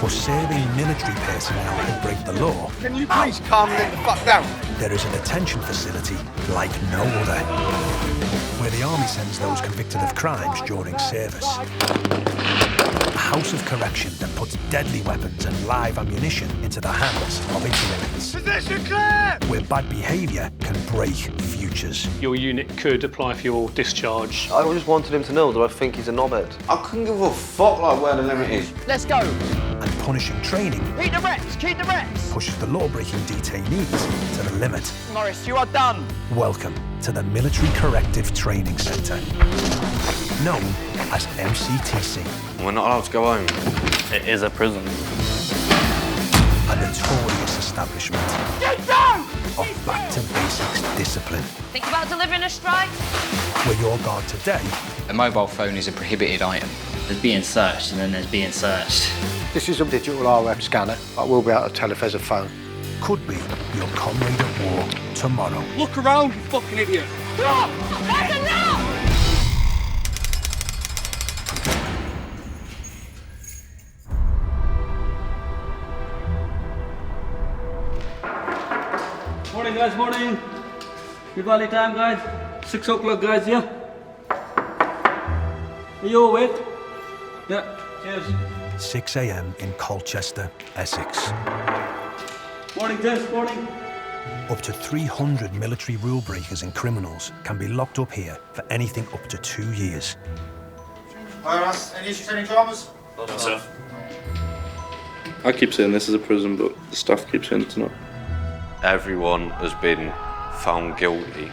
For serving military personnel who break the law, Can you please calm them the fuck down? there is a detention facility like no other, where the army sends those convicted of crimes during service. A house of correction that puts deadly weapons and live ammunition into the hands of its inmates. Position clear! Where bad behaviour can break futures. Your unit could apply for your discharge. I just wanted him to know that I think he's a knobhead. I couldn't give a fuck like where the limit is. Let's go. And punishing training Keep the reps, keep the reps. pushes the law-breaking detainees to the limit. Morris, you are done. Welcome to the Military Corrective Training Centre, known as MCTC. We're not allowed to go home. It is a prison. A notorious establishment Get down! of back-to-basics discipline, Think about delivering a strike? where your guard today A mobile phone is a prohibited item. There's being searched and then there's being searched. This is a digital RF scanner. I will be able to tell if there's a phone. could be your comrade at war tomorrow. Look around, you fucking idiot. Stop! That's enough! Morning guys, morning. Good valley time guys. 6 o'clock guys, yeah? Are you awake? Yeah, cheers. 6 a.m. in Colchester, Essex. Morning gents, morning. Up to 300 military rule breakers and criminals can be locked up here for anything up to 2 years. Any issues, any dramas? No, sir. I keep saying this is a prison, but the staff keep saying it's not. Everyone has been found guilty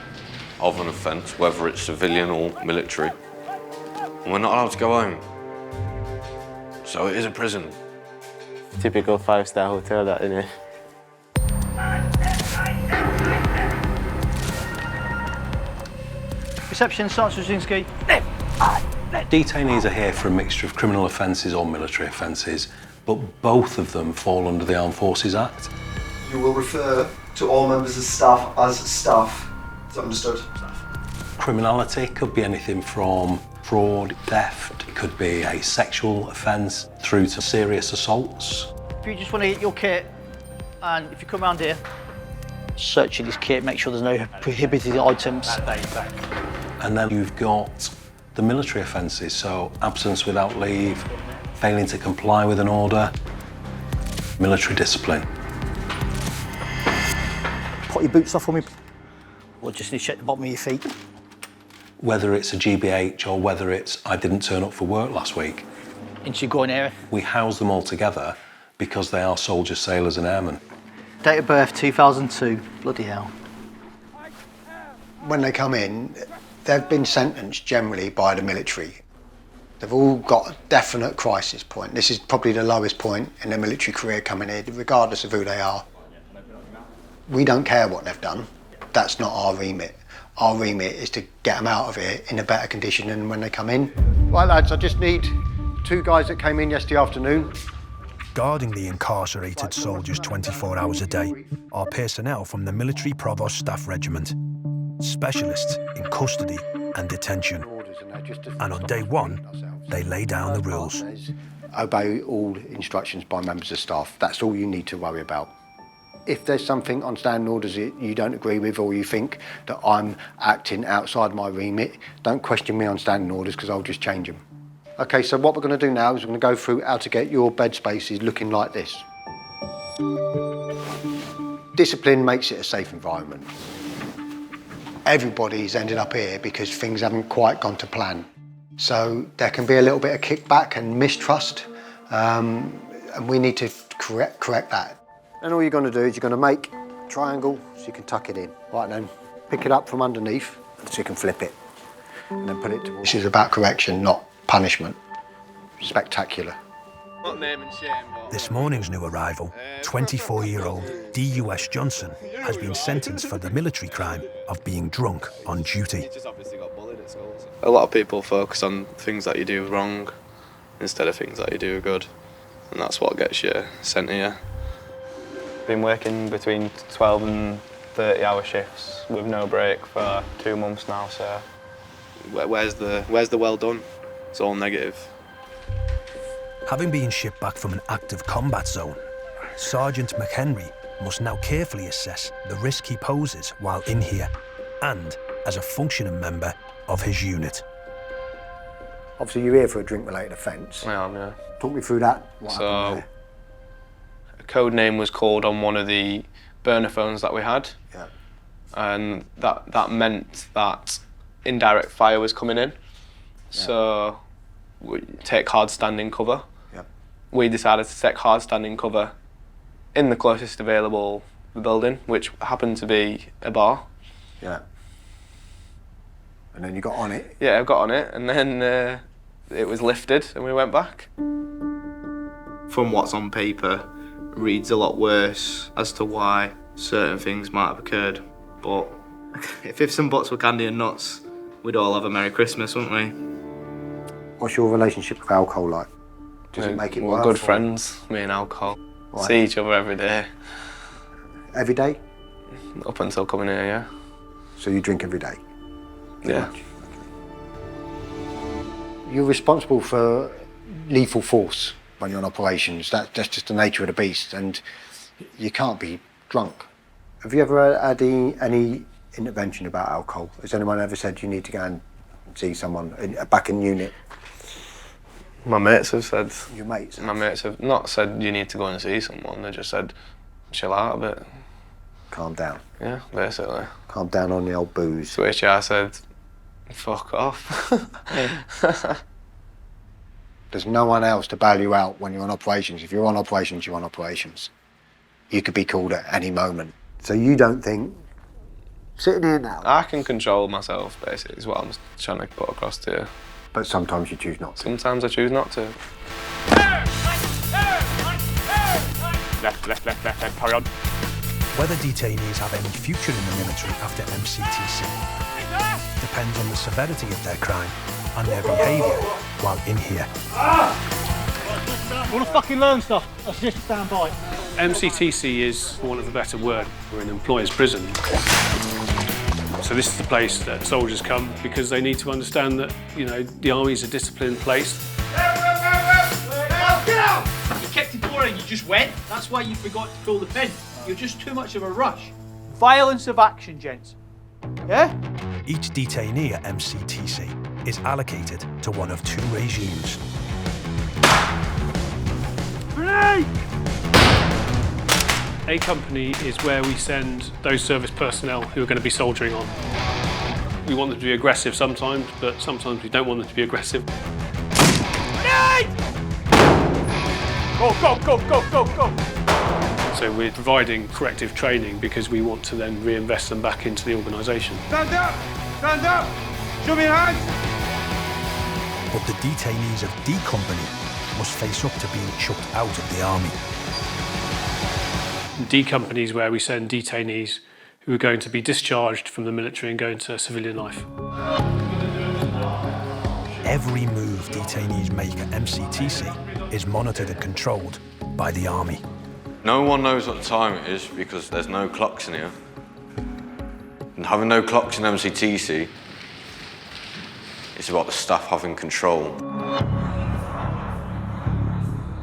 of an offence, whether it's civilian or military. And we're not allowed to go home. So it is a prison. Typical 5-star hotel, that, innit? Reception, Sergeant Straczynski. Detainees are here for a mixture of criminal offences or military offences, but both of them fall under the Armed Forces Act. You will refer to all members of staff as staff. Is that understood? Criminality could be anything from fraud, theft, it could be a sexual offence, through to serious assaults. If you just want to get your kit, and if you come around here, searching this kit, make sure there's no prohibited items. And then you've got the military offences, so absence without leave, failing to comply with an order, military discipline. Put your boots off for me. We'll just need to check the bottom of your feet. Whether it's a GBH or whether it's I didn't turn up for work last week. Into your groin area. We house them all together because they are soldiers, sailors and airmen. Date of birth, 2002. Bloody hell. When they come in, they've been sentenced generally by the military. They've all got a definite crisis point. This is probably the lowest point in their military career coming in, regardless of who they are. We don't care what they've done. That's not our remit. Our remit is to get them out of here in a better condition than when they come in. Right, lads, I just need 2 guys that came in yesterday afternoon. Guarding the incarcerated soldiers 24 hours a day are personnel from the Military Provost Staff Regiment, specialists in custody and detention. And on day 1, they lay down the rules. Obey all instructions by members of staff. That's all you need to worry about. If there's something on standing orders that you don't agree with, or you think that I'm acting outside my remit, don't question me on standing orders, because I'll just change them. Okay, so what we're going to do now is we're going to go through how to get your bed spaces looking like this. Discipline makes it a safe environment. Everybody's ended up here because things haven't quite gone to plan. So there can be a little bit of kickback and mistrust, and we need to correct that. And all you're going to do is you're going to make a triangle so you can tuck it in. Right then, pick it up from underneath so you can flip it. And then put it towards... This is about correction, not punishment. Spectacular. Not name and shame, but... This morning's new arrival, 24-year-old D.U.S. Johnson, has been sentenced for the military crime of being drunk on duty. A lot of people focus on things that you do wrong instead of things that you do good, and that's what gets you sent here. Been working between 12 and 30-hour shifts with no break for 2 months now, so... Where's the well done? It's all negative. Having been shipped back from an active combat zone, Sergeant McHenry must now carefully assess the risk he poses while in here and as a functioning member of his unit. Obviously you're here for a drink-related offence. I am, yeah. Talk me through that. What happened there? A code name was called on one of the burner phones that we had. Yeah. And that meant that indirect fire was coming in. So we take hard standing cover. Yeah. We decided to take hard standing cover in the closest available building, which happened to be a bar. Yeah. And then you got on it? Yeah, I got on it, and then it was lifted and we went back. From what's on paper, reads a lot worse as to why certain things might have occurred. But if ifs and buts were candy and nuts, we'd all have a Merry Christmas, wouldn't we? What's your relationship with alcohol like? Does it make it work? We're good friends, me and alcohol. Right. See each other every day. Every day? Up until coming here, yeah. So you drink every day? Yeah. You're responsible for lethal force when you're on operations. That's just the nature of the beast, and you can't be drunk. Have you ever had any intervention about alcohol? Has anyone ever said you need to go and see someone back in unit? My mates have said... Your mates? My mates have not said you need to go and see someone, they just said chill out a bit. Calm down? Yeah, basically. Calm down on the old booze? To which I said, fuck off. There's no one else to bail you out when you're on operations. If you're on operations, you're on operations. You could be called at any moment. So you don't think, sitting here now... I can control myself, basically, is what I'm trying to put across to you. But sometimes you choose not to. Sometimes I choose not to. Left, carry on. Whether detainees have any future in the military after MCTC depends on the severity of their crime and their behaviour while in here. Want to fucking learn stuff? I suggest you stand by. MCTC is, for want of a better word, we're an employer's prison. So this is the place that soldiers come because they need to understand that, you know, the army's a disciplined place. Get out! You kicked the door and you just went. That's why you forgot to pull the pin. You're just too much of a rush. Violence of action, gents. Yeah? Each detainee at MCTC is allocated to one of two regimes. Grenade! A company is where we send those service personnel who are going to be soldiering on. We want them to be aggressive sometimes, but sometimes we don't want them to be aggressive. Grenade! Go, go, go, go, go, go! So we're providing corrective training because we want to then reinvest them back into the organisation. Stand up! Stand up! Show me your hands! But the detainees of D Company must face up to being chucked out of the army. D Company is where we send detainees who are going to be discharged from the military and go into civilian life. Every move detainees make at MCTC is monitored and controlled by the army. No one knows what time it is because there's no clocks in here. And having no clocks in MCTC, it's about the staff having control.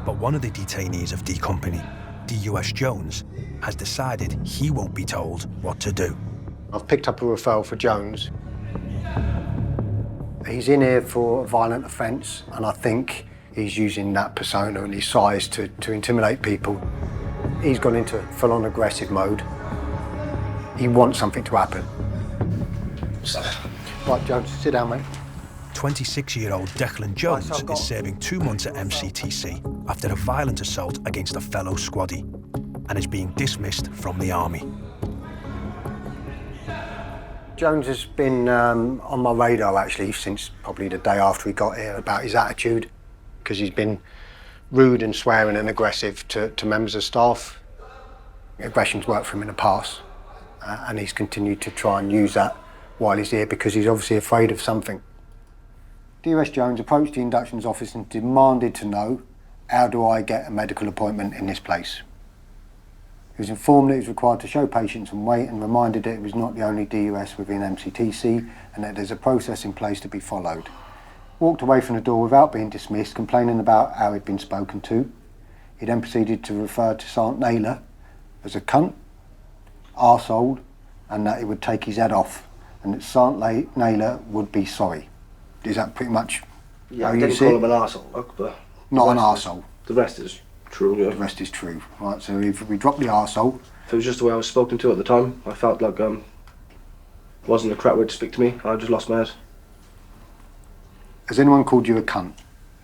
But one of the detainees of D Company, D.U.S. Jones, has decided he won't be told what to do. I've picked up a referral for Jones. He's in here for a violent offence, and I think he's using that persona and his size to intimidate people. He's gone into full-on aggressive mode. He wants something to happen. Right, Jones, sit down, mate. 26-year-old Declan Jones is serving 2 months at MCTC after a violent assault against a fellow squaddie and is being dismissed from the army. Jones has been on my radar, actually, since probably the day after he got here, about his attitude, because he's been rude and swearing and aggressive to members of staff. Aggression's worked for him in the past, and he's continued to try and use that while he's here because he's obviously afraid of something. D.U.S. Jones approached the inductions office and demanded to know, how do I get a medical appointment in this place? He was informed that he was required to show patience and wait, and reminded that it was not the only DUS within MCTC and that there's a process in place to be followed. walked away from the door without being dismissed, complaining about how he'd been spoken to. He then proceeded to refer to Sergeant Naylor as a cunt, arsehole, and that he would take his head off, and that Sergeant Naylor would be sorry. Is that pretty much how you see it? I didn't call him an arsehole, look, but... Not an arsehole. The rest is true, yeah. The rest is true. Right, so if we drop the arsehole... If it was just the way I was spoken to at the time, I felt like it wasn't a crap way to speak to me. I just lost my head. Has anyone called you a cunt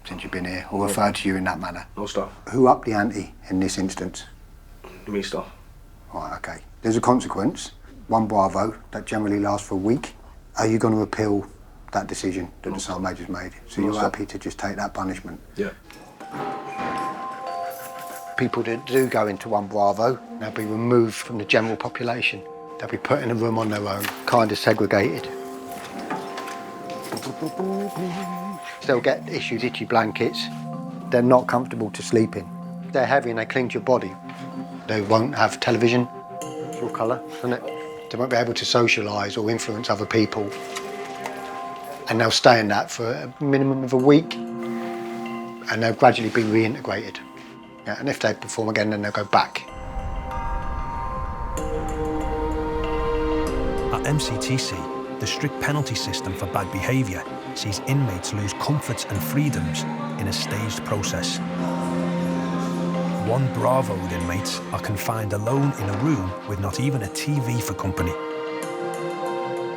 since you've been here, or referred to you in that manner? No stuff. Who upped the ante in this instance? Me stuff. Right, okay. There's a consequence, 1 Bravo, that generally lasts for a week. Are you going to appeal that decision that the Sergeant Major's made? So you're happy to just take that punishment? Yeah. People that do go into 1 Bravo, they'll be removed from the general population. They'll be put in a room on their own, kind of segregated. They'll get issued itchy blankets. They're not comfortable to sleep in. They're heavy and they cling to your body. They won't have television. It's your colour, isn't it? They won't be able to socialise or influence other people. And they'll stay in that for a minimum of a week. And they'll gradually be reintegrated. Yeah, and if they perform again, then they'll go back. At MCTC, the strict penalty system for bad behaviour sees inmates lose comforts and freedoms in a staged process. 1 Bravoed inmates are confined alone in a room with not even a TV for company.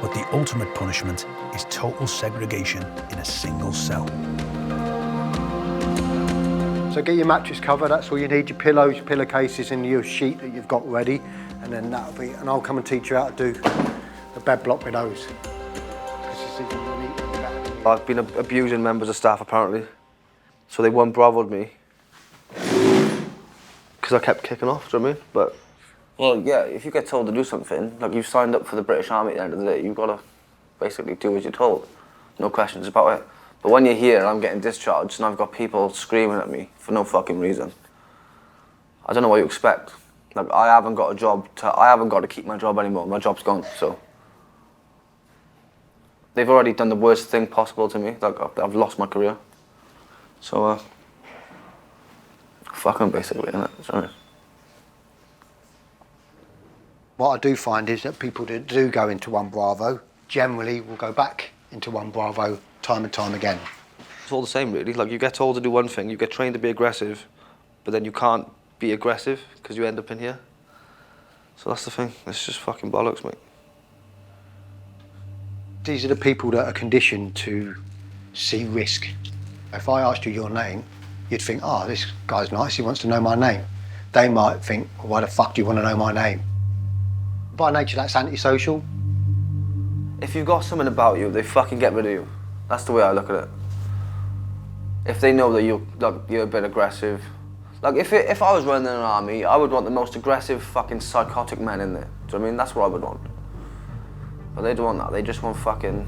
But the ultimate punishment is total segregation in a single cell. So get your mattress cover, that's all you need, your pillows, your pillowcases and your sheet that you've got ready, and then that'll be, and I'll come and teach you how to do the bed block with those. I've been abusing members of staff apparently, so they 1 Bravoed me because I kept kicking off, do you know what I mean? But, well, yeah, if you get told to do something, like you've signed up for the British Army at the end of the day, you've got to basically do as you're told, no questions about it. But when you're here and I'm getting discharged and I've got people screaming at me for no fucking reason, I don't know what you expect. Like, I haven't got a job, I haven't got to keep my job anymore, my job's gone, so. They've already done the worst thing possible to me, like I've lost my career. So, fuck them basically, innit? Sorry. What I do find is that people that do go into 1 Bravo generally will go back into 1 Bravo time and time again. It's all the same really, like you get told to do one thing, you get trained to be aggressive, but then you can't be aggressive because you end up in here. So that's the thing, it's just fucking bollocks, mate. These are the people that are conditioned to see risk. If I asked you your name, you'd think, oh, this guy's nice, he wants to know my name. They might think, well, why the fuck do you want to know my name? By nature, that's antisocial. If you've got something about you, they fucking get rid of you. That's the way I look at it. If they know that you're a bit aggressive. Like, if I was running an army, I would want the most aggressive fucking psychotic men in there. Do you know what I mean? That's what I would want. But they don't want that. They just want fucking,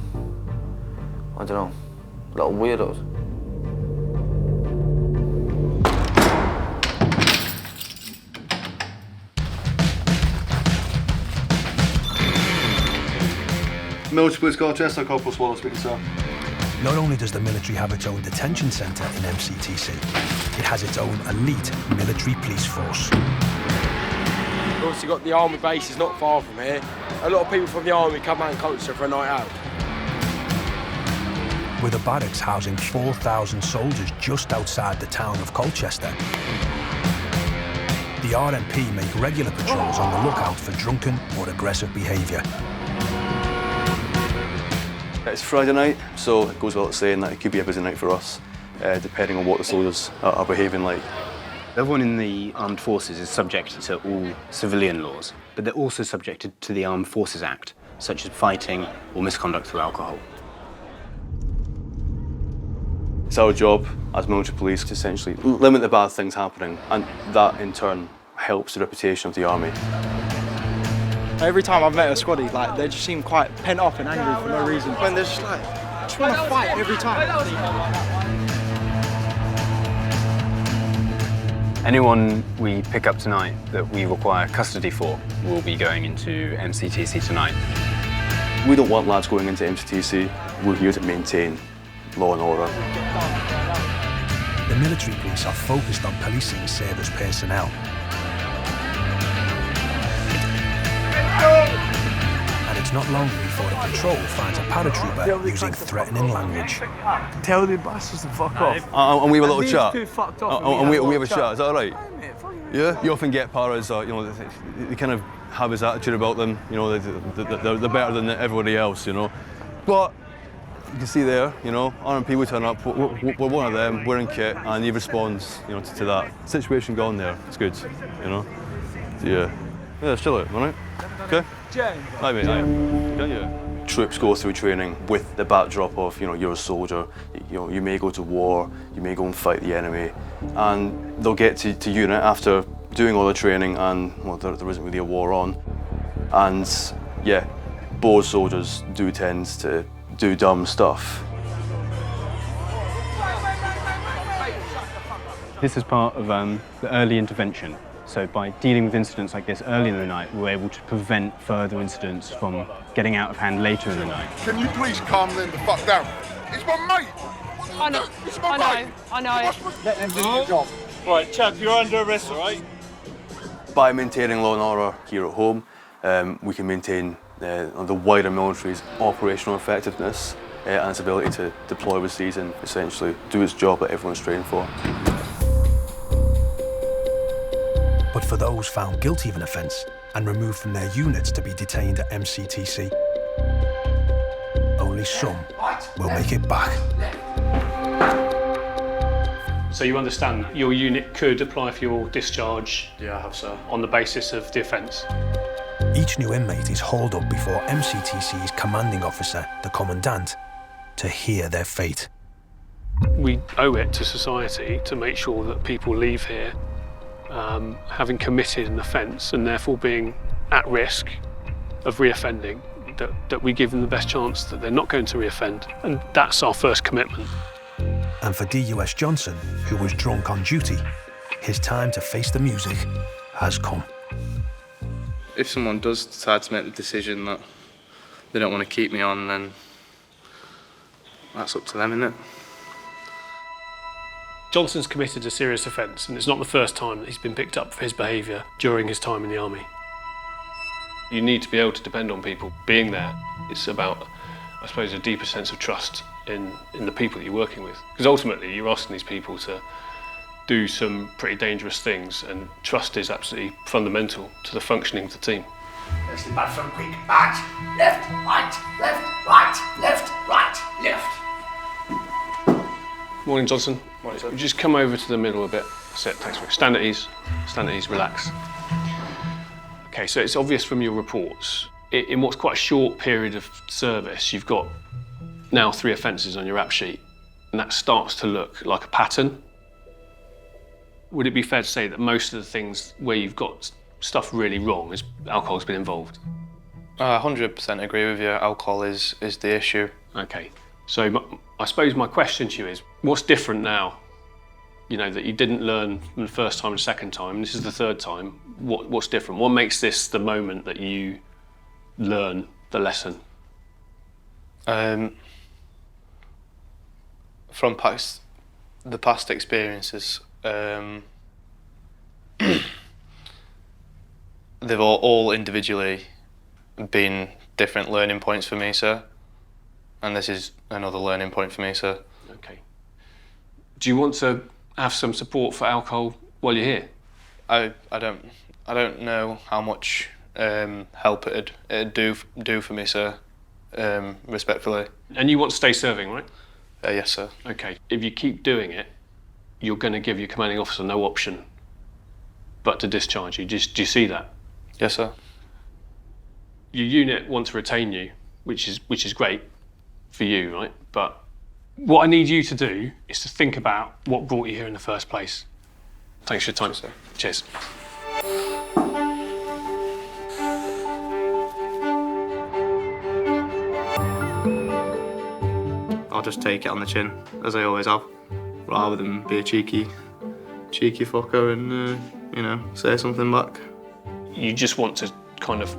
I don't know, little weirdos. Military Police Colchester, Corporal Swallow speaking, sir. Not only does the military have its own detention centre in MCTC, it has its own elite military police force. We've also got the army base is not far from here. A lot of people from the army come out in Colchester for a night out. With a barracks housing 4,000 soldiers just outside the town of Colchester, the RMP make regular patrols on the lookout for drunken or aggressive behaviour. It's Friday night, so it goes without saying that it could be a busy night for us, depending on what the soldiers are behaving like. Everyone in the armed forces is subject to all civilian laws, but they're also subjected to the Armed Forces Act, such as fighting or misconduct through alcohol. It's our job as military police to essentially limit the bad things happening, and that in turn helps the reputation of the army. Every time I've met a squaddy, like, they just seem quite pent up and angry for no reason. When they're just like, I just want to fight every time. Anyone we pick up tonight that we require custody for will be going into MCTC tonight. We don't want lads going into MCTC. We're here to maintain law and order. The military police are focused on policing service personnel. And it's not long before the patrol finds a paratrooper using threatening language. Tell the bastards to fuck off. And we have a little These chat. two fucked off And we have a chat, is that all right? Yeah? You often get paras, you know, they kind of have his attitude about them, you know, they're better than everybody else, you know. But you can see there, you know, RMP will turn up, we're one of them, we're in kit, and he responds, you know, to that. Situation gone there, it's good, you know. So, yeah, let's chill out, all right? Okay? Aye, mate, aye. Can you? Troops go through training with the backdrop of, you know, you're a soldier, you know, you may go to war, you may go and fight the enemy, and they'll get to unit after doing all the training and, well, there isn't really a war on. And, yeah, bored soldiers do tend to do dumb stuff. This is part of the early intervention. So by dealing with incidents like this early in the night, we're able to prevent further incidents from getting out of hand later in the night. Can you please calm them the fuck down? It's my mate! I know, it's my mate! I know. Let them do their job. Right, chap, you're under arrest, all right? By maintaining law and order here at home, we can maintain the wider military's operational effectiveness and its ability to deploy overseas and essentially do its job that everyone's trained for. But for those found guilty of an offence and removed from their units to be detained at MCTC, only some will make it back. So you understand your unit could apply for your discharge? Yeah, I have, sir. On the basis of the offence? Each new inmate is hauled up before MCTC's commanding officer, the commandant, to hear their fate. We owe it to society to make sure that people leave here having committed an offence and therefore being at risk of reoffending, that we give them the best chance that they're not going to reoffend. And that's our first commitment. And for DUS Johnson, who was drunk on duty, his time to face the music has come. If someone does decide to make the decision that they don't want to keep me on, then that's up to them, isn't it? Johnson's committed a serious offence, and it's not the first time that he's been picked up for his behaviour during his time in the army. You need to be able to depend on people being there. It's about, I suppose, a deeper sense of trust in the people that you're working with. Because ultimately, you're asking these people to do some pretty dangerous things, and trust is absolutely fundamental to the functioning of the team. That's the bad front quick. Right, left, right, left. Morning, Johnson. Morning, sir. Just come over to the middle a bit. Sit, thanks. Stand at ease, relax. Okay, so it's obvious from your reports, in what's quite a short period of service, you've got now 3 offences on your rap sheet, and that starts to look like a pattern. Would it be fair to say that most of the things where you've got stuff really wrong is alcohol's been involved? 100% agree with you. Alcohol is the issue. Okay, so I suppose my question to you is, what's different now? You know, that you didn't learn from the first time and second time, and this is the third time. What's different? What makes this the moment that you learn the lesson? From the past experiences, they've all individually been different learning points for me, sir. And this is another learning point for me, sir. Okay. Do you want to have some support for alcohol while you're here? I don't know how much help it'd do for me, sir. Respectfully. And you want to stay serving, right? Yes, sir. Okay. If you keep doing it, you're going to give your commanding officer no option but to discharge you. Do you see that? Yes, sir. Your unit want to retain you, which is great for you, right? But what I need you to do is to think about what brought you here in the first place. Thanks for your time, sir. Cheers. I'll just take it on the chin, as I always have, rather than be a cheeky fucker and, you know, say something back. You just want to kind of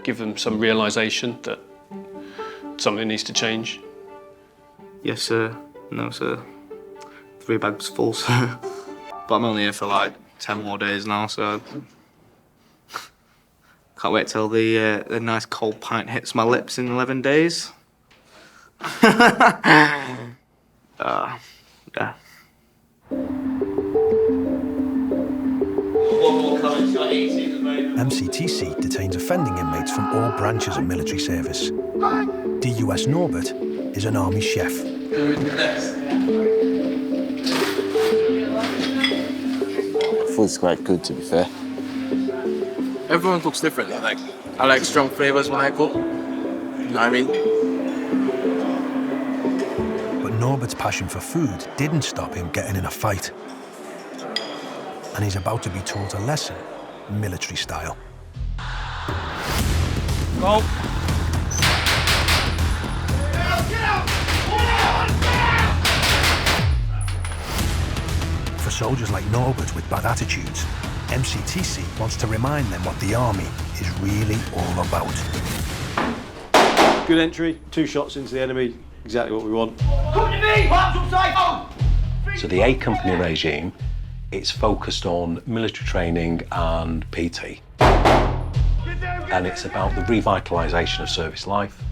give them some realisation that something needs to change? Yes, sir. No, sir. 3 bags full, sir. But I'm only here for like 10 more days now, so can't wait till the nice cold pint hits my lips in 11 days. Yeah. MCTC detains offending inmates from all branches of military service. DUS Norbert is an army chef. Food's quite good, to be fair. Everyone cooks differently. I like strong flavours when I cook. You know what I mean? But Norbert's passion for food didn't stop him getting in a fight. And he's about to be taught a lesson, military style. Go. For soldiers like Norbert with bad attitudes, MCTC wants to remind them what the army is really all about. Good entry, 2 shots into the enemy, exactly what we want. Come to me! Arms upside down! So the A Company regime, it's focused on military training and PT. And it's about the revitalisation of service life.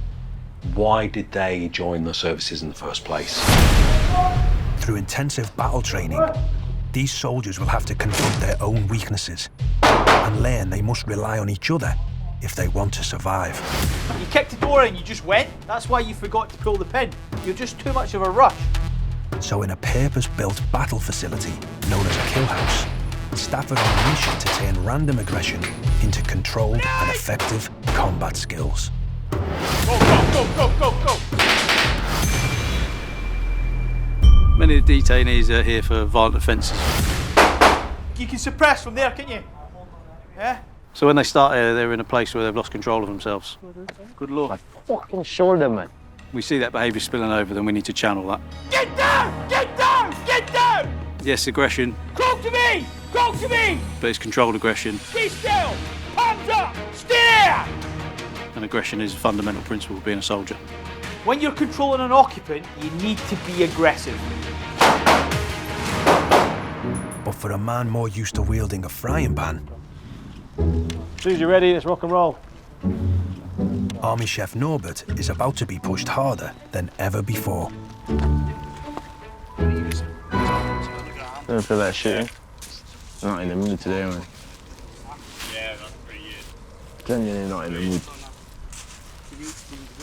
Why did they join the services in the first place? Through intensive battle training, these soldiers will have to confront their own weaknesses and learn they must rely on each other if they want to survive. You kicked the door in, you just went. That's why you forgot to pull the pin. You're just too much of a rush. So in a purpose-built battle facility known as a kill house, staff are on a mission to turn random aggression into controlled and effective combat skills. Go, go, go, go, go, go! Many of the detainees are here for violent offences. You can suppress from there, can't you? Yeah? So when they start here, they're in a place where they've lost control of themselves. Good lord. My fucking shoulder, man. We see that behaviour spilling over, then we need to channel that. Get down! Get down! Get down! Yes, aggression, Crawl to me! Crawl to me! but it's controlled aggression, Be still! Palms up! Stay there! and aggression is a fundamental principle of being a soldier. When you're controlling an occupant, you need to be aggressive. But for a man more used to wielding a frying pan, As soon as you're ready, let's rock and roll. Army Chef Norbert is about to be pushed harder than ever before. Don't feel like shooting. Not in the mood today, man. Yeah, that's pretty good. Genuinely not in the mood.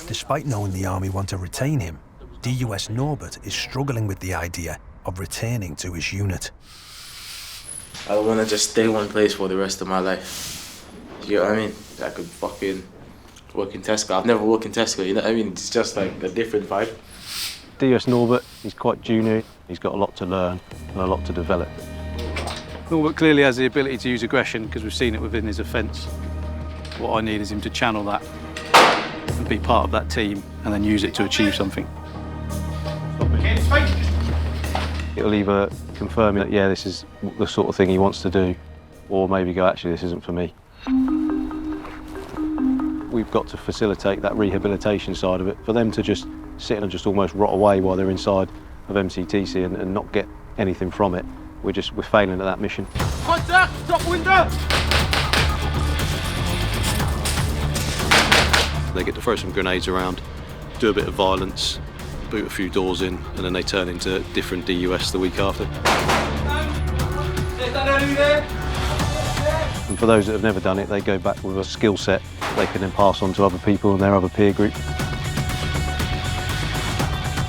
Despite knowing the army want to retain him, DUS Norbert is struggling with the idea of returning to his unit. I don't want to just stay one place for the rest of my life. You know what I mean? I could fucking work in Tesco. I've never worked in Tesco, you know what I mean? It's just like a different vibe. DUS Norbert, he's quite junior. He's got a lot to learn and a lot to develop. Norbert clearly has the ability to use aggression because we've seen it within his offence. What I need is him to channel that and be part of that team and then use it to achieve something. It'll either confirm that, yeah, this is the sort of thing he wants to do, or maybe go, actually, this isn't for me. We've got to facilitate that rehabilitation side of it. For them to just sit and just almost rot away while they're inside of MCTC and not get anything from it, we're failing at that mission. Contact! Stop window! They get to throw some grenades around, do a bit of violence, boot a few doors in, and then they turn into different DUS the week after. And for those that have never done it, they go back with a skill set they can then pass on to other people and their other peer group.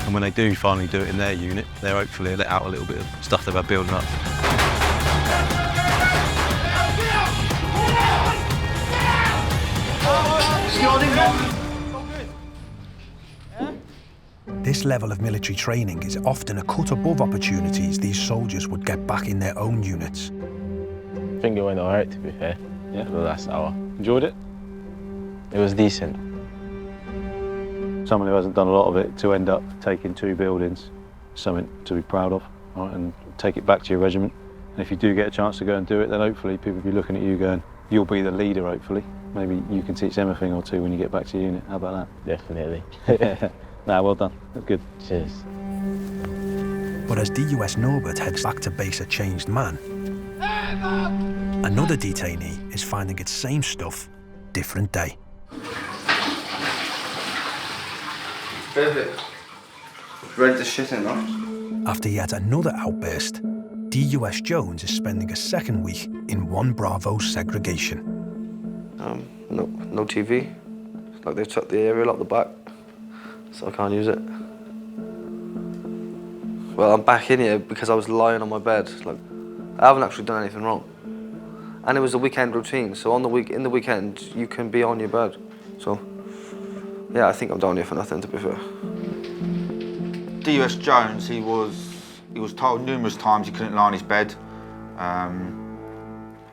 And when they do finally do it in their unit, they're hopefully let out a little bit of stuff they've had building up. This level of military training is often a cut above opportunities these soldiers would get back in their own units. I think it went alright, to be fair. Yeah. For the last hour. Enjoyed it? It was decent. Someone who hasn't done a lot of it to end up taking 2 buildings, something to be proud of, right, and take it back to your regiment. And if you do get a chance to go and do it, then hopefully people will be looking at you going, you'll be the leader, hopefully. Maybe you can teach them a thing or two when you get back to your unit. How about that? Definitely. Nah, well done. Good. Cheers. But as DUS Norbert heads back to base a changed man, another detainee is finding its same stuff, different day. Perfect. Read the shit in that. After yet another outburst, DUS Jones is spending a second week in 1 Bravo segregation. No TV. It's like they've took the aerial out the back, so I can't use it. Well, I'm back in here because I was lying on my bed. Like, I haven't actually done anything wrong. And it was a weekend routine, so in the weekend, you can be on your bed. So, yeah, I think I'm down here for nothing, to be fair. DUS Jones, he was told numerous times he couldn't lie on his bed.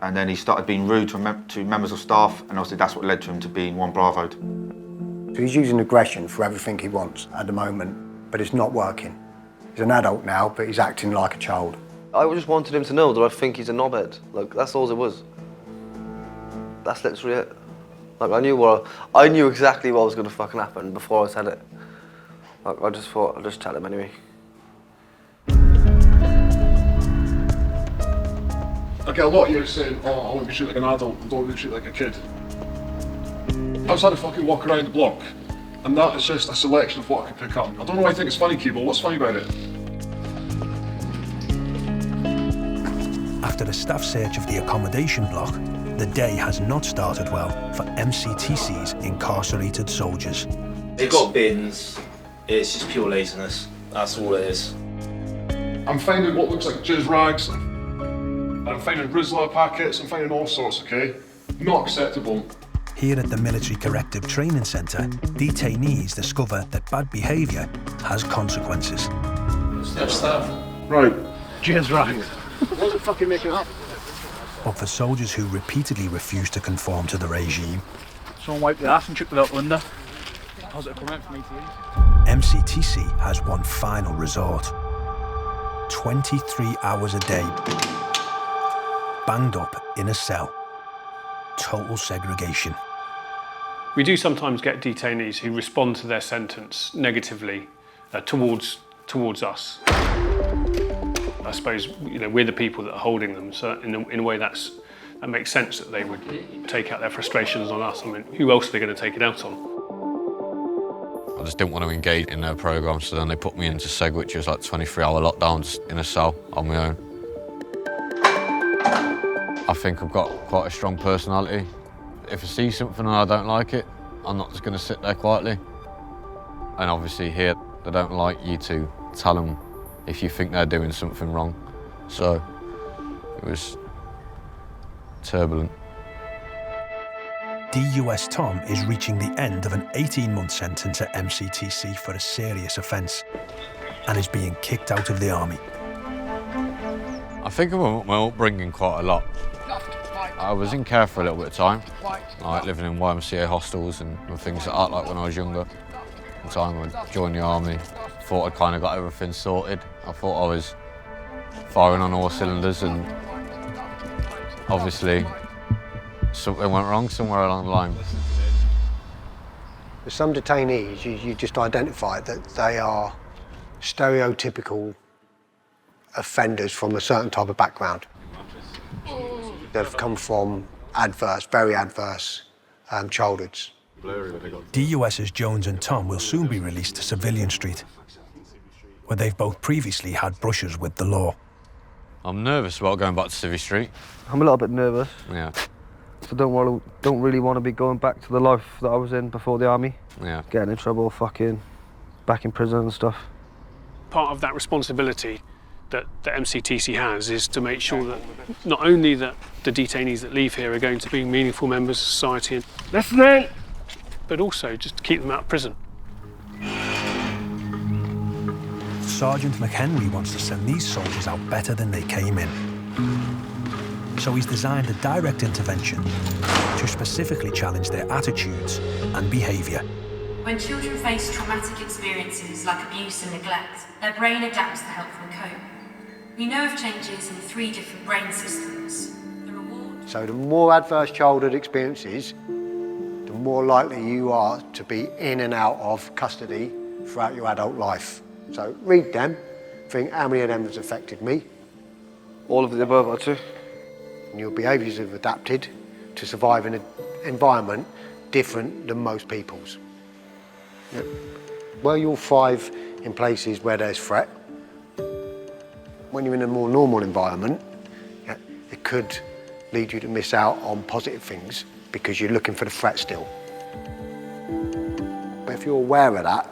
And then he started being rude to members of staff, and obviously that's what led to him to being 1 Bravo'd. So he's using aggression for everything he wants at the moment, but it's not working. He's an adult now, but he's acting like a child. I just wanted him to know that I think he's a knobhead. Like, that's all it was. That's literally it. Like, I knew exactly what was going to fucking happen before I said it. Like, I just thought I'd just tell him anyway. I get a lot of you saying, oh, I want to be treated like an adult, I don't want to be treated like a kid. I was had to fucking walk around the block, and that is just a selection of what I can pick up. I don't know why I think it's funny, Keeble. What's funny about it? After a staff search of the accommodation block, the day has not started well for MCTC's incarcerated soldiers. They've got bins, it's just pure laziness. That's all it is. I'm finding what looks like jizz rags, I'm finding Rizla packets, I'm finding all sorts, okay? Not acceptable. Here at the Military Corrective Training Centre, detainees discover that bad behaviour has consequences. Step stuff. Right. Jizz rags. What the fucking making up? But for soldiers who repeatedly refuse to conform to the regime, Someone wiped the ass and chucked it out the window. Positive comment from ETA. MCTC has one final resort. 23 hours a day, banged up in a cell. Total segregation. We do sometimes get detainees who respond to their sentence negatively towards us. I suppose we're the people that are holding them, so in a way that makes sense that they would take out their frustrations on us. I mean, who else are they going to take it out on? I just didn't want to engage in their programme, so then they put me into Seg, which was like 23-hour lockdowns in a cell on my own. I think I've got quite a strong personality. If I see something and I don't like it, I'm not just going to sit there quietly. And obviously here, they don't like you to tell them if you think they're doing something wrong. So it was turbulent. DUS Tom is reaching the end of an 18-month sentence at MCTC for a serious offence and is being kicked out of the army. I think about my upbringing quite a lot. I was in care for a little bit of time, like living in YMCA hostels and things like that, like when I was younger. At the time I joined the army, thought I'd kind of got everything sorted. I thought I was firing on all cylinders, and obviously something went wrong somewhere along the line. With some detainees, you just identify that they are stereotypical offenders from a certain type of background. They've come from very adverse childhoods. DUS's Jones and Tom will soon be released to Civilian Street, where they've both previously had brushes with the law. I'm nervous about going back to Civvy Street. I'm a little bit nervous. Yeah. I don't really want to be going back to the life that I was in before the army. Yeah. Getting in trouble, fucking back in prison and stuff. Part of that responsibility that the MCTC has is to make sure that not only that the detainees that leave here are going to be meaningful members of society, listening, but also just to keep them out of prison. Sergeant McHenry wants to send these soldiers out better than they came in. So he's designed a direct intervention to specifically challenge their attitudes and behaviour. When children face traumatic experiences like abuse and neglect, their brain adapts to help them cope. We know of changes in 3 different brain systems. So the more adverse childhood experiences, the more likely you are to be in and out of custody throughout your adult life. So read them, think how many of them has affected me. All of the above, I'd say. And your behaviours have adapted to survive in an environment different than most people's. Yep. Well, you'll thrive in places where there's threat. When you're in a more normal environment, it could lead you to miss out on positive things because you're looking for the threat still. But if you're aware of that,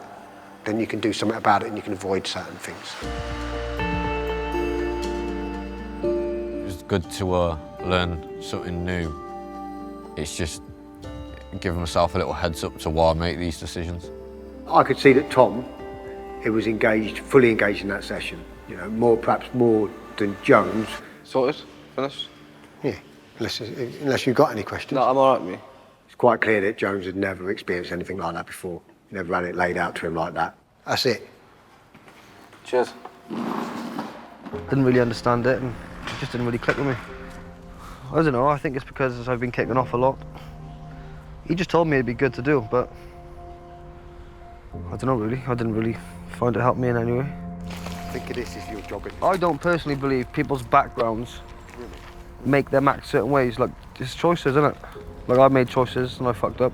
then you can do something about it and you can avoid certain things. It's good to learn something new. It's just giving myself a little heads up to why I make these decisions. I could see that Tom, he was engaged, fully engaged in that session. You know, perhaps more than Jones. Sorted? Finished? Yeah, unless you've got any questions. No, I'm all right with me. It's quite clear that Jones had never experienced anything like that before. He never had it laid out to him like that. That's it. Cheers. Didn't really understand it and it just didn't really click with me. I don't know, I think it's because I've been kicking off a lot. He just told me it'd be good to do, but I don't know really. I didn't really find it helped me in any way. I think this is your job. I don't personally believe people's backgrounds make them act certain ways. Like, it's choices, isn't it? Like, I made choices and I fucked up.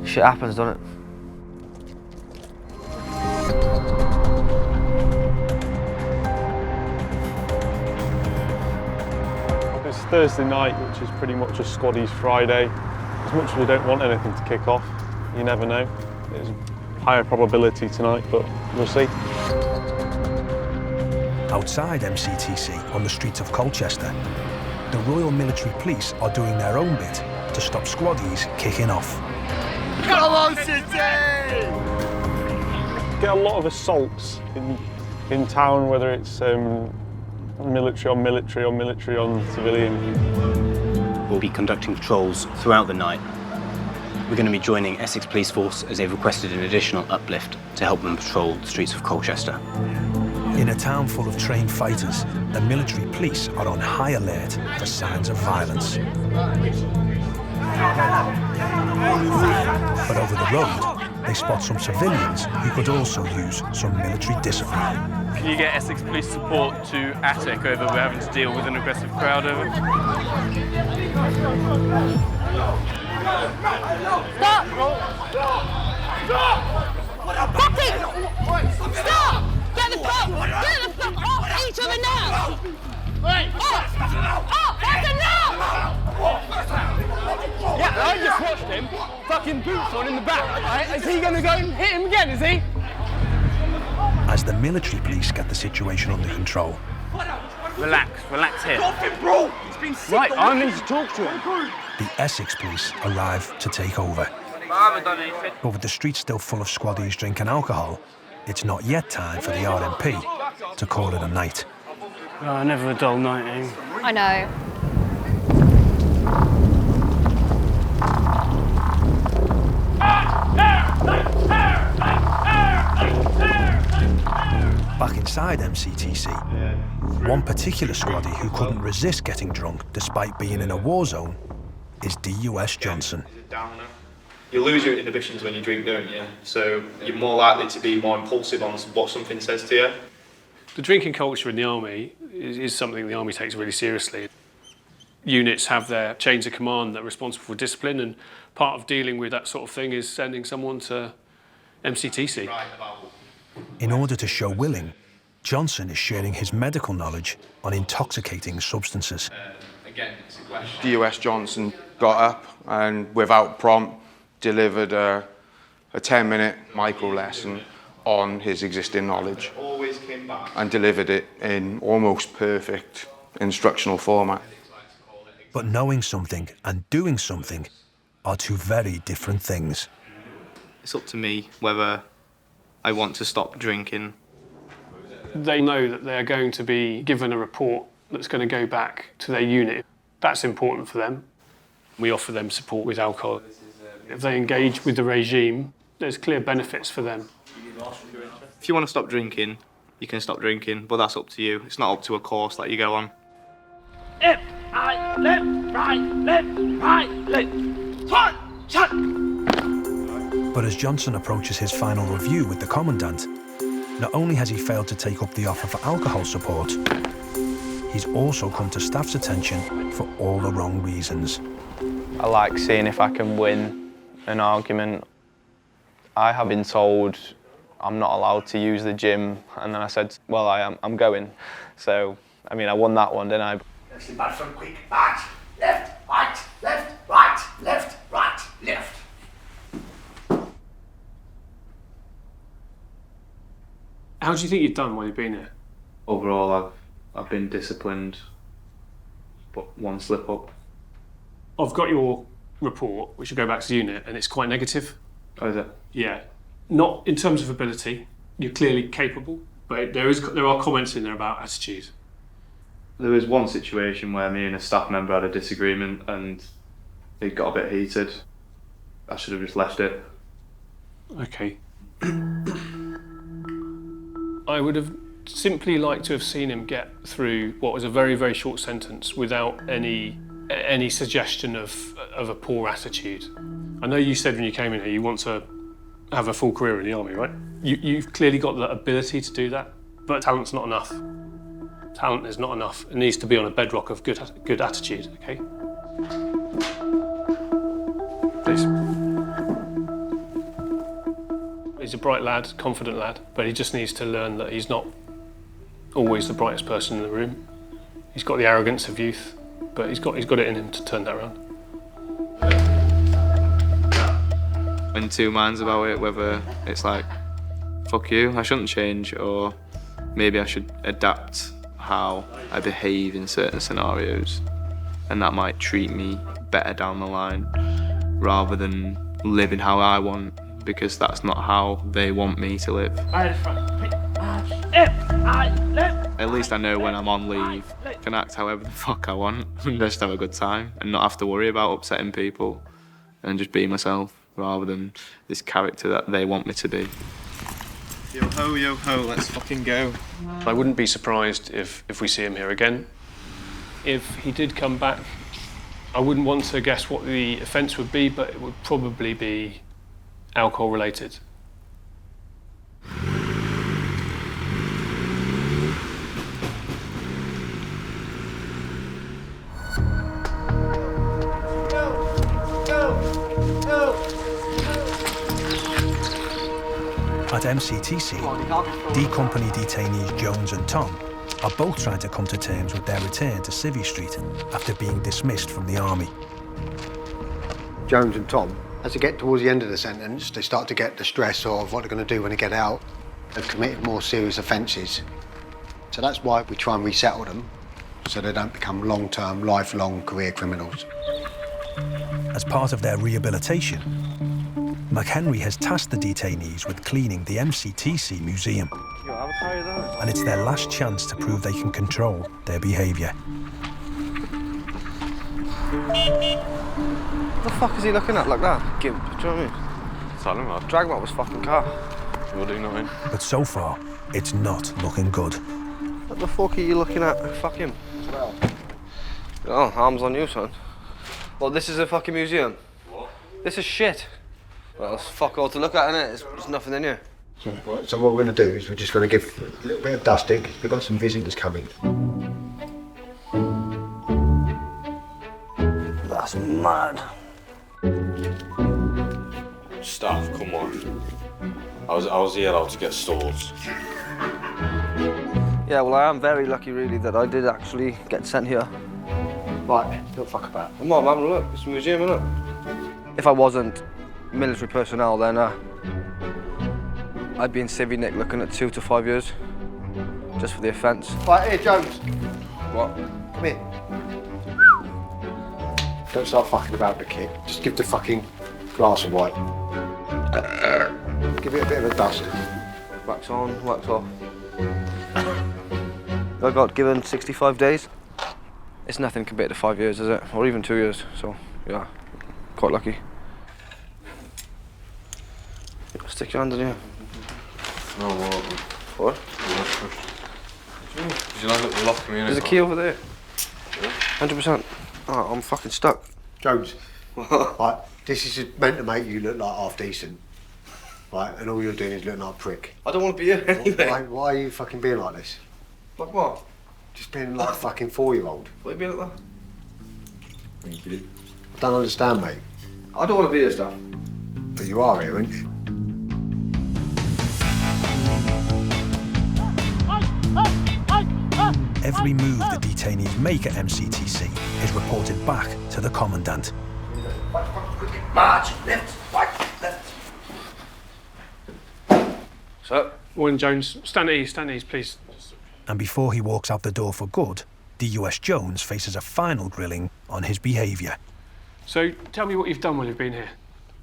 Shit happens, doesn't it? It's Thursday night, which is pretty much a squaddies Friday. As much as we don't want anything to kick off, you never know. There's a higher probability tonight, but we'll see. Outside MCTC, on the streets of Colchester, the Royal Military Police are doing their own bit to stop squaddies kicking off. Come on, City! Get a lot of assaults in town, whether it's military on military or military on civilian. We'll be conducting patrols throughout the night. We're going to be joining Essex Police Force as they've requested an additional uplift to help them patrol the streets of Colchester. In a town full of trained fighters, the military police are on high alert for signs of violence. But over the road, they spot some civilians who could also use some military discipline. Can you get Essex Police support to Attic over? We're having to deal with an aggressive crowd over. Stop! Stop it! Stop! Get the fuck! Get the fuck off each other now! Oh! That's enough! Yeah, I just watched him. Fucking boots on in the back. Right? Is he going to go and hit him again, is he? As the military police get the situation under control, Relax here. Bro! He's been sick. Right, I need to talk to him. the Essex police arrive to take over. But with the streets still full of squaddies drinking alcohol, it's not yet time for the RMP to call it a night. Oh, never a dull night, eh? I know. Back inside MCTC, one particular squaddie who couldn't resist getting drunk despite being in a war zone is DUS Johnson. You lose your inhibitions when you drink, don't you? So you're more likely to be more impulsive on what something says to you. The drinking culture in the army is something the army takes really seriously. Units have their chains of command that are responsible for discipline, and part of dealing with that sort of thing is sending someone to MCTC. In order to show willing, Johnson is sharing his medical knowledge on intoxicating substances. DUS Johnson got up and without prompt delivered a 10-minute micro lesson on his existing knowledge and delivered it in almost perfect instructional format. But knowing something and doing something are two very different things. It's up to me whether I want to stop drinking. They know that they're going to be given a report that's going to go back to their unit. That's important for them. We offer them support with alcohol. If they engage with the regime, there's clear benefits for them. If you want to stop drinking, you can stop drinking, but that's up to you. It's not up to a course that you go on. Left, right, left, right, left, right, left. Shut! But as Johnson approaches his final review with the Commandant, not only has he failed to take up the offer for alcohol support, he's also come to staff's attention for all the wrong reasons. I like seeing if I can win an argument. I have been told I'm not allowed to use the gym, and then I said, well, I'm going. So, I mean, I won that one, didn't I? Let's bad from quick. Right, left, right, left, right, left, right, left. How do you think you've done while you've been here? Overall, I've been disciplined, but one slip up. I've got your report, which will go back to the unit, and it's quite negative. Oh, is it? Yeah. Not in terms of ability. You're clearly capable, but there are comments in there about attitude. There was one situation where me and a staff member had a disagreement and it got a bit heated. I should have just left it. Okay. I would have simply liked to have seen him get through what was a very, very short sentence without any suggestion of a poor attitude. I know you said when you came in here you want to have a full career in the army, right? You've clearly got the ability to do that, but talent's not enough. Talent is not enough. It needs to be on a bedrock of good attitude, okay? Please. He's a bright lad, confident lad, but he just needs to learn that he's not always the brightest person in the room. He's got the arrogance of youth, but he's got it in him to turn that around. I'm in two minds about it, whether it's like, fuck you, I shouldn't change, or maybe I should adapt how I behave in certain scenarios, and that might treat me better down the line, rather than living how I want, because that's not how they want me to live. At least I know when I'm on leave, I can act however the fuck I want and just have a good time and not have to worry about upsetting people and just be myself rather than this character that they want me to be. Yo ho, let's fucking go. I wouldn't be surprised if we see him here again. If he did come back, I wouldn't want to guess what the offence would be, but it would probably be alcohol related. At MCTC, D-Company detainees Jones and Tom are both trying to come to terms with their return to Civvie Street after being dismissed from the army. Jones and Tom, as they get towards the end of the sentence, they start to get the stress of what they're going to do when they get out. They've committed more serious offences. So that's why we try and resettle them, so they don't become long-term, lifelong career criminals. As part of their rehabilitation, McHenry has tasked the detainees with cleaning the MCTC museum. And it's their last chance to prove they can control their behaviour. What the fuck is he looking at like that? Gimp, do you know what I mean? Tell him that. Drag him out of his fucking car. We'll do nothing. But so far, it's not looking good. What the fuck are you looking at? Fuck him. Oh, arms on you, son. Well, this is a fucking museum. What? This is shit. Well, it's fuck all to look at, innit? There's nothing in here. So what we're going to do is we're just going to give a little bit of dusting. We've got some visitors coming. That's mad. Staff, come on. I was here allowed to get stores. Yeah, well, I am very lucky, really, that I did actually get sent here. Right, don't fuck about. Come on, man, look, it's a museum, isn't it? If I wasn't military personnel, then I'd be in civvie, Nick, looking at 2 to 5 years, just for the offence. Right, here, Jones. What? Come here. Don't start fucking about the kit. Just give the fucking glass of white. Give it a bit of a dust. Wax on, wax off. I got given 65 days. It's nothing compared to 5 years, is it? Or even 2 years, so, yeah, quite lucky. Stick your hand in here. No, what? Did you like lock me in? There's a key over there. 100%. Oh, I'm fucking stuck. Jones, right, this is meant to make you look like half decent. right, and all you're doing is looking like a prick. I don't want to be here anyway. Why are you fucking being like this? Like what? Just being like a fucking 4-year-old. Why are you being like that? Thank you. I don't understand, mate. I don't want to be here, Staff. But you are here, aren't you? Every move the detainees make at MCTC is reported back to the Commandant. March, left, right, left. Sir? Warren Jones, stand at ease, please. And before he walks out the door for good, DUS Jones faces a final grilling on his behaviour. So, tell me what you've done while you've been here.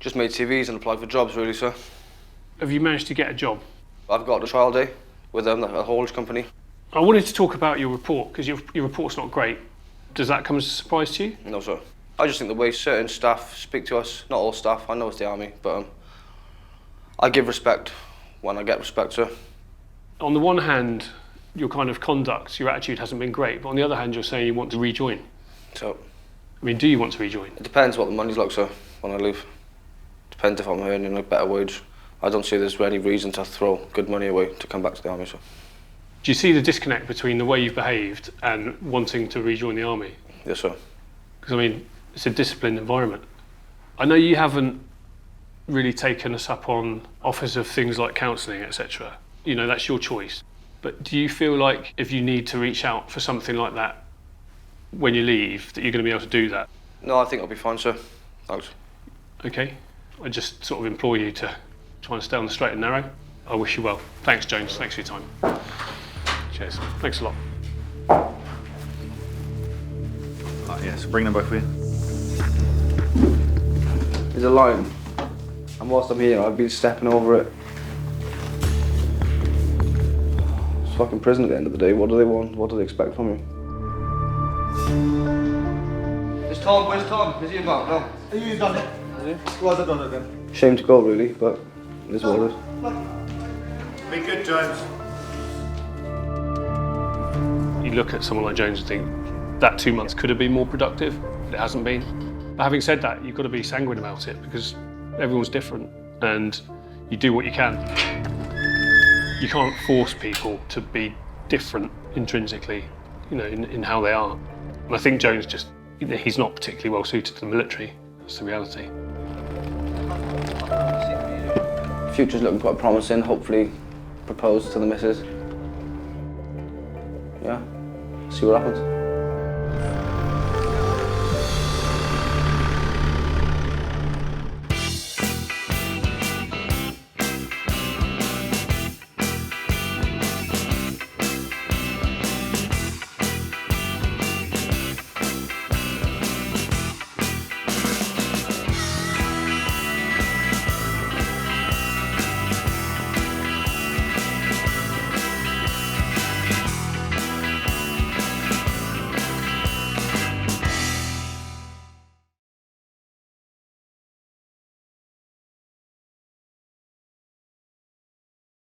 Just made CVs and applied for jobs, really, sir. Have you managed to get a job? I've got a trial day with a haulage company. I wanted to talk about your report, because your report's not great. Does that come as a surprise to you? No, sir. I just think the way certain staff speak to us, not all staff, I know it's the army, but I give respect when I get respect, sir. On the one hand, your kind of conduct, your attitude hasn't been great, but on the other hand, you're saying you want to rejoin. So, I mean, do you want to rejoin? It depends what the money's like, sir, when I leave. Depends if I'm earning a better wage. I don't see there's any reason to throw good money away to come back to the army, sir. Do you see the disconnect between the way you've behaved and wanting to rejoin the army? Yes, sir. Because, I mean, it's a disciplined environment. I know you haven't really taken us up on offers of things like counselling, etc. You know, that's your choice. But do you feel like if you need to reach out for something like that when you leave, that you're going to be able to do that? No, I think I'll be fine, sir. Thanks. Okay. I just sort of implore you to try and stay on the straight and narrow. I wish you well. Thanks, Jones. Thanks for your time. Cheers. Thanks a lot. Yeah, so bring them both in. There's a line, and whilst I'm here, I've been stepping over it. It's fucking prison at the end of the day. What do they want? What do they expect from me? It's Tom. Where's Tom? Is he about? No. Are you done it? Why has I done it then? Shame to go, really, but it is what it is. Be good, Jones. You look at someone like Jones and think that 2 months could have been more productive, but it hasn't been. But having said that, you've got to be sanguine about it because everyone's different and you do what you can. You can't force people to be different intrinsically, you know, in how they are. And I think Jones he's not particularly well suited to the military. That's the reality. Future's looking quite promising. Hopefully propose to the missus. Yeah, see what happens.